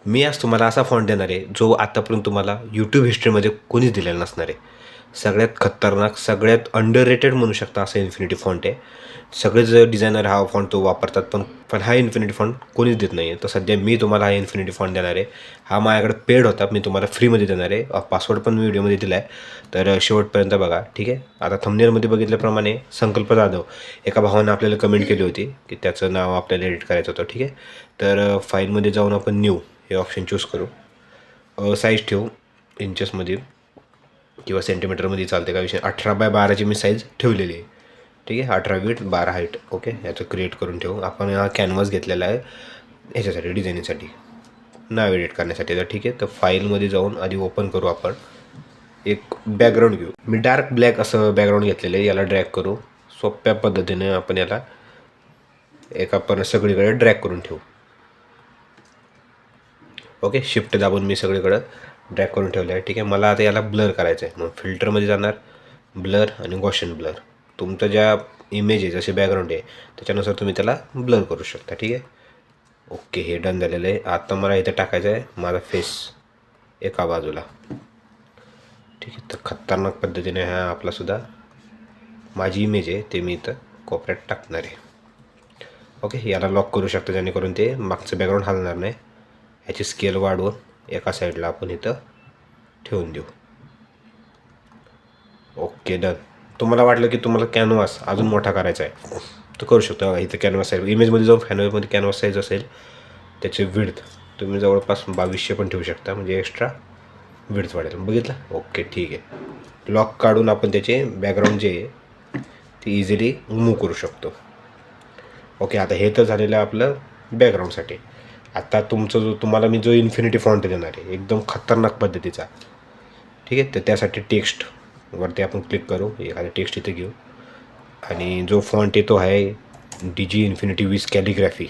मी आज तुम्हाला असा फॉन्ट देणार आहे जो आतापर्यंत तुम्हाला यूट्यूब हिस्ट्रीमध्ये कोणीच दिलेला नसणार आहे. सगळ्यात खतरनाक, सगळ्यात अंडररेटेड म्हणू शकता असं इन्फिनिटी फॉन्ट आहे. सगळेच डिझायनर हा फॉन्ट तो वापरतात, पण हा इन्फिनिटी फॉन्ट कोणीच देत नाही आहे. तर सध्या मी तुम्हाला हा इन्फिनिटी फॉन्ट देणार आहे. हा माझ्याकडे पेड होता, मी तुम्हाला फ्रीमध्ये देणार आहे. पासवर्ड पण मी व्हिडिओमध्ये दिला आहे, तर शेवटपर्यंत बघा. ठीक आहे. आता थंबनेलमध्ये बघितल्याप्रमाणे संकल्प जाधव एका भावानं आपल्याला कमेंट केली होती की त्याचं नाव आपल्याला एडिट करायचं होतं. ठीक आहे. तर फाईलमध्ये जाऊन आपण न्यू हे ऑप्शन चूज करू. साईज ठेवू इंचेसमध्ये किंवा सेंटीमीटरमध्ये चालते, का विषय. 18x12ची मी साईज ठेवलेली आहे. ठीक आहे. 18 विड्थ 12 हाईट. ओके. याचं क्रिएट करून ठेवू. आपण हा कॅनव्हास घेतलेला आहे ह्याच्यासाठी, डिझाईनिंगसाठी, नाव एडिट करण्यासाठी. तर ठीक आहे. तर फाईलमध्ये जाऊन आधी ओपन करू. आपण एक बॅकग्राऊंड घेऊ. मी डार्क ब्लॅक असं बॅकग्राऊंड घेतलेलं आहे. याला ड्रॅग करू. सोप्या पद्धतीने आपण याला आपण सगळीकडे ड्रॅग करून ठेवू. ओके. शिफ्ट दाबून मी सगळीकडं ड्रॅग करून ठेवलं आहे. ठीक आहे. मला आता याला ब्लर करायचं आहे. मग फिल्टरमध्ये जाणार, ब्लर आणि गॉशियन ब्लर. तुमचं ज्या इमेज आहे, जसे बॅकग्राऊंड आहे, त्याच्यानुसार तुम्ही त्याला ब्लर करू शकता. ठीक आहे. ओके. हे डन झालेलं आहे. आता मला इथं टाकायचं आहे माझा फेस एका बाजूला. ठीक आहे. तर खतरनाक पद्धतीने हा आपलासुद्धा माझी इमेज आहे ते मी इथं कोपऱ्यात टाकणार आहे. ओके. याला लॉक करू शकता जेणेकरून ते मागचं बॅकग्राऊंड हलणार नाही. ह्याची स्केल वाढवून एका साईडला आपण इथं ठेवून देऊ. ओके. डन. तुम्हाला वाटलं की तुम्हाला कॅनव्हास अजून मोठा करायचा आहे तर करू शकता. इथं कॅनव्हास साईज इमेजमध्ये जाऊन कॅनव्हासमध्ये कॅनव्हास साईज असेल त्याचे विड्थ तुम्ही जवळपास 2200 पण ठेवू शकता, म्हणजे एक्स्ट्रा विड्थ वाढेल. बघितलं. ओके. ठीक आहे. लॉक काढून आपण त्याचे बॅकग्राऊंड जे आहे ते इझिली मूव्ह करू शकतो. ओके. आता हे तर झालेलं आहे आपलं बॅकग्राऊंडसाठी. आता तुम्हाला मी जो इन्फिनिटी फॉन्ट देणार आहे एकदम खतरनाक पद्धतीचा. ठीक आहे. तर त्यासाठी टेक्स्टवरती आपण क्लिक करू. एखादा टेक्स्ट इथे घेऊ आणि जो फॉन्ट येतो आहे DG इन्फिनिटी विथ कॅलिग्राफी.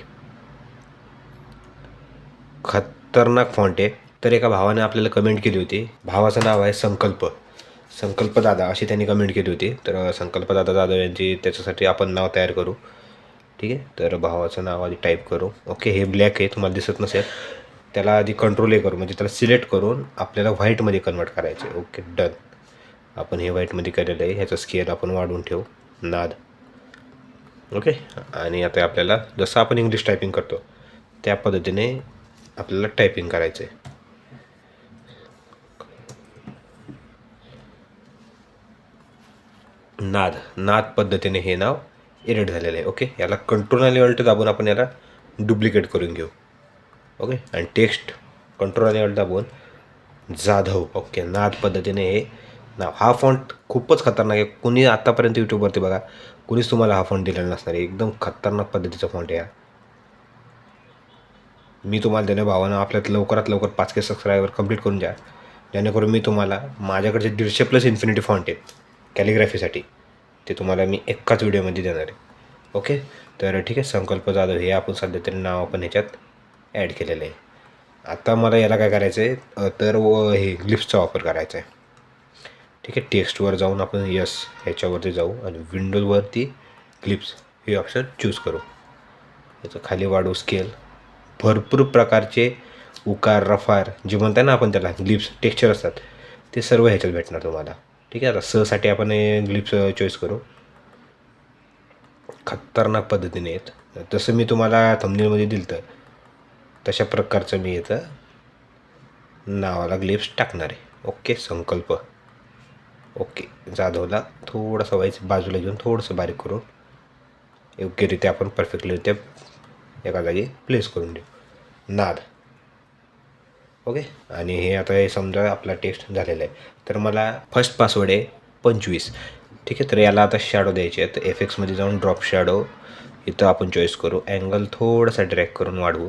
खतरनाक फॉन्ट आहे. तर एका भावाने आपल्याला कमेंट केली होती. भावाचं नाव आहे संकल्प दादा अशी त्यांनी कमेंट केली होती. तर संकल्प दादा जाधव यांची त्याच्यासाठी आपण नाव तयार करू. ठीक आहे. तर भावाचं नाव आधी टाईप करू. ओके. हे ब्लॅक आहे, तुम्हाला दिसत नसेल. त्याला आधी कंट्रोल करू, म्हणजे त्याला सिलेक्ट करून आपल्याला व्हाईटमध्ये कन्वर्ट करायचं आहे. ओके. डन. आपण हे व्हाईटमध्ये केलेलं आहे. ह्याचा स्केल आपण वाढवून ठेवू. नाद. ओके. आणि आता आपल्याला जसं आपण इंग्लिश टायपिंग करतो त्या पद्धतीने आपल्याला टायपिंग करायचं आहे. नाद पद्धतीने हे नाव एडिट झालेलं आहे. ओके. याला कंट्रोल आणि अल्ट दाबून आपण याला डुप्लिकेट करून घेऊ. ओके. आणि टेक्स्ट कंट्रोल आणि अल्ट दाबून जाधव. ओके. नाद पद्धतीने हे नाव. हा फॉन्ट खूपच खतरनाक आहे. कुणी आत्तापर्यंत यूट्यूबवरती बघा कुणीच तुम्हाला हा फॉन्ट दिलेला नसणार आहे. एकदम खतरनाक पद्धतीचा फॉन्ट आहे. मी तुम्हाला देणं भावानं आपल्यात लवकरात लवकर 5K सबस्क्रायबर कंप्लीट करून द्या, जेणेकरून मी तुम्हाला माझ्याकडचे 150+ इन्फिनिटी फॉन्ट आहेत कॅलिग्राफीसाठी, ते तुम्हाला मी एकाच व्हिडिओमध्ये देणार आहे. ओके. तर ठीक आहे. संकल्प जाधव हे आपण सध्या तरी नाव आपण ह्याच्यात ॲड केलेलं आहे. आता मला याला काय करायचं आहे, तर हे ग्लिप्सचा वापर करायचा आहे. ठीक आहे. टेक्स्टवर जाऊन आपण ह्याच्यावरती जाऊ आणि विंडोजवरती ग्लिप्स हे ऑप्शन चूज करू. याचं खाली वाढू स्केल. भरपूर प्रकारचे उकार, रफार जे म्हणतात ना आपण त्याला ग्लिप्स टेक्स्चर असतात ते सर्व ह्याच्यात भेटणार तुम्हाला. ठीक आहे. आता साठी आपण ग्लिप्स चॉईस करू. खतरनाक पद्धतीने आहेत. तसं मी तुम्हाला थंबनेलमध्ये दिलं तर तशा प्रकारचं मी इथं नावाला ग्लिप्स टाकणार आहे. ओके. संकल्प. ओके. जाधवला थोडंसं बाजूला घेऊन थोडंसं बारीक करून योग्यरित्या आपण परफेक्टलित्या एका जागी प्लेस करून देऊ. नाद. ओके. आणि हे आता हे समजा आपला टेक्स्ट झालेला आहे. तर मला फर्स्ट पासवर्ड आहे 25. ठीक आहे. तर याला आता शॅडो द्यायचे आहे. तर एफेक्ट्समध्ये जाऊन ड्रॉप शॅडो इथं आपण चॉईस करू. अँगल थोडासा ड्रॅग करून वाढवू.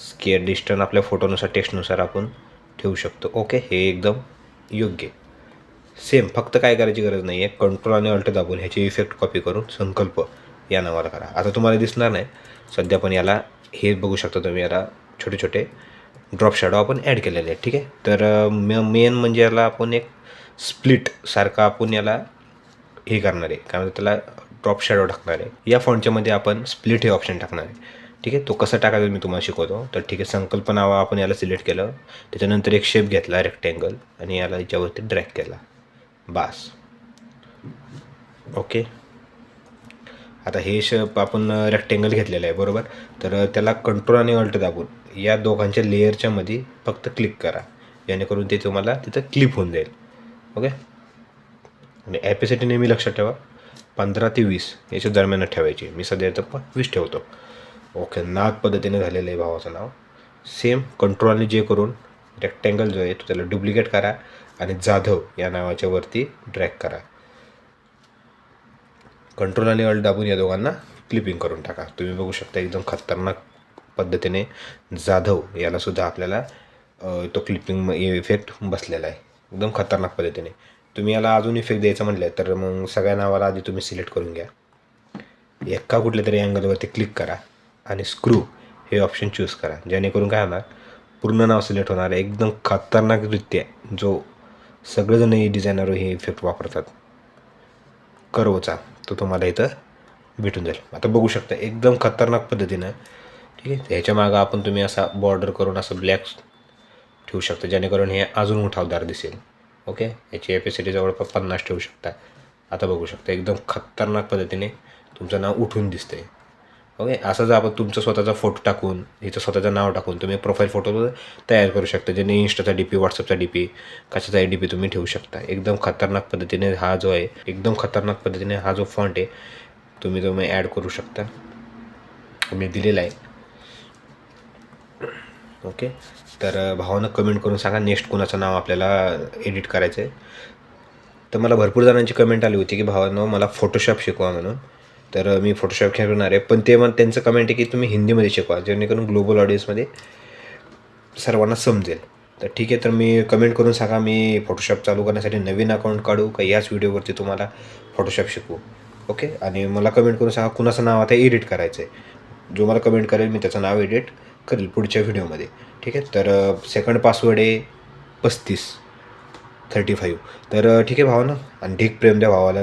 स्केअर डिस्टन्स आपल्या फोटोनुसार टेक्स्टनुसार आपण ठेवू शकतो. ओके. हे एकदम योग्य. सेम. फक्त काय करायची गरज नाही आहे, कंट्रोल आणि अल्ट दाबून ह्याचे इफेक्ट कॉपी करून संकल्प या नावाला करा. आता तुम्हाला दिसणार नाही सध्या, पण याला हे बघू शकता तुम्ही, याला छोटे छोटे ड्रॉप शॅडो आपण ॲड केलेले आहेत. ठीक आहे. तर मेन म्हणजे याला आपण एक स्प्लिटसारखा आपण याला हे करणार आहे, काय म्हणतात त्याला, ड्रॉप शॅडो टाकणार आहे. या फॉन्टच्यामध्ये आपण स्प्लिट हे ऑप्शन टाकणार आहे. ठीक आहे. तो कसा टाकायचा मी तुम्हाला शिकवतो. तर ठीक आहे, संकल्पना आपण याला सिलेक्ट केलं. त्याच्यानंतर एक शेप घेतला रेक्टँगल आणि याला याच्यावरती ड्रॅग केला. बास. ओके. आता हे शेप आपण रेक्टँगल घेतलेलं आहे बरोबर. तर त्याला कंट्रोल आणि अल्ट दाबून या दोघांच्या लेअरच्या मध्ये फक्त क्लिक करा, जेणेकरून ते तुम्हाला तिथं क्लिप होऊन जाईल. ओके. आणि ॲपेसिटी नेहमी लक्षात ठेवा 15 ते 20 याच्या दरम्यानच ठेवायची. मी सध्या तर 20 ठेवतो. ओके. नाद पद्धतीने झालेलं आहे भावाचं नाव. सेम कंट्रोलने जे करून रेक्टँगल जो आहे तो त्याला डुप्लिकेट करा आणि जाधव या नावाच्या वरती ड्रॅग करा. कंट्रोल आणि अल्ट दाबून या दोघांना क्लिपिंग करून टाका. तुम्ही बघू शकता एकदम खतरनाक पद्धतीने जाधव यालासुद्धा आपल्याला तो क्लिपिंग इफेक्ट बसलेला आहे एकदम खतरनाक पद्धतीने. तुम्ही याला अजून इफेक्ट द्यायचं म्हटलं तर मग सगळ्या नावाला आधी तुम्ही सिलेक्ट करून घ्या. एका कुठल्या तरी अँगलवरती क्लिक करा आणि स्क्रू हे ऑप्शन चूज करा, जेणेकरून काय होणार पूर्ण नाव सिलेक्ट होणार आहे. एकदम खतरनाकरित्या जो सगळेजण हे डिझायनर हे इफेक्ट वापरतात कर्वचा, तो तुम्हाला इथं भेटून जाईल. आता बघू शकता एकदम खतरनाक पद्धतीनं. ठीक आहे. ह्याच्या मागं आपण तुम्ही असा बॉर्डर करून असं ब्लॅक ठेवू शकता, जेणेकरून हे अजून उठावदार दिसेल. ओके. याची ॲपेसिटी जवळपास 50 ठेवू शकता. आता बघू शकता एकदम खतरनाक पद्धतीने तुमचं नाव उठून दिसतंय. ओके. असं जर आपण तुमचा स्वतःचा फोटो टाकून इथं स्वतःचं नाव टाकून तुम्ही प्रोफाईल फोटो तयार करू शकता, ज्याने इंस्टाचा DP, व्हॉट्सअपचा DP, कशाचा DP तुम्ही ठेवू शकता. एकदम खतरनाक पद्धतीने हा जो आहे एकदम खतरनाक पद्धतीने हा जो फॉन्ट आहे तुम्ही ॲड करू शकता. मी दिलेला आहे. ओके. तर भावानं कमेंट करून सांगा नेक्स्ट कोणाचं नाव आपल्याला एडिट करायचं आहे. तर मला भरपूर जणांची कमेंट आली होती की भावानं मला फोटोशॉप शिकवा म्हणून. तर मी फोटोशॉप खेळणार आहे, पण ते त्यांचं कमेंट आहे की तुम्ही हिंदीमध्ये शिकवा, जेणेकरून ग्लोबल ऑडियन्समध्ये सर्वांना समजेल. तर ठीक आहे. तर मी कमेंट करून सांगा मी फोटोशॉप चालू करण्यासाठी नवीन अकाउंट काढू का याच व्हिडिओवरती तुम्हाला फोटोशॉप शिकवू. ओके. आणि मला कमेंट करून सांगा कुणाचं नाव आता एडिट करायचं आहे. जो मला कमेंट करेल मी त्याचं नाव एडिट करेल पुढच्या व्हिडिओमध्ये. ठीक आहे. तर सेकंड पासवर्ड आहे 35 तर ठीक आहे भावानं, आणि ढीक प्रेम द्या भावाला.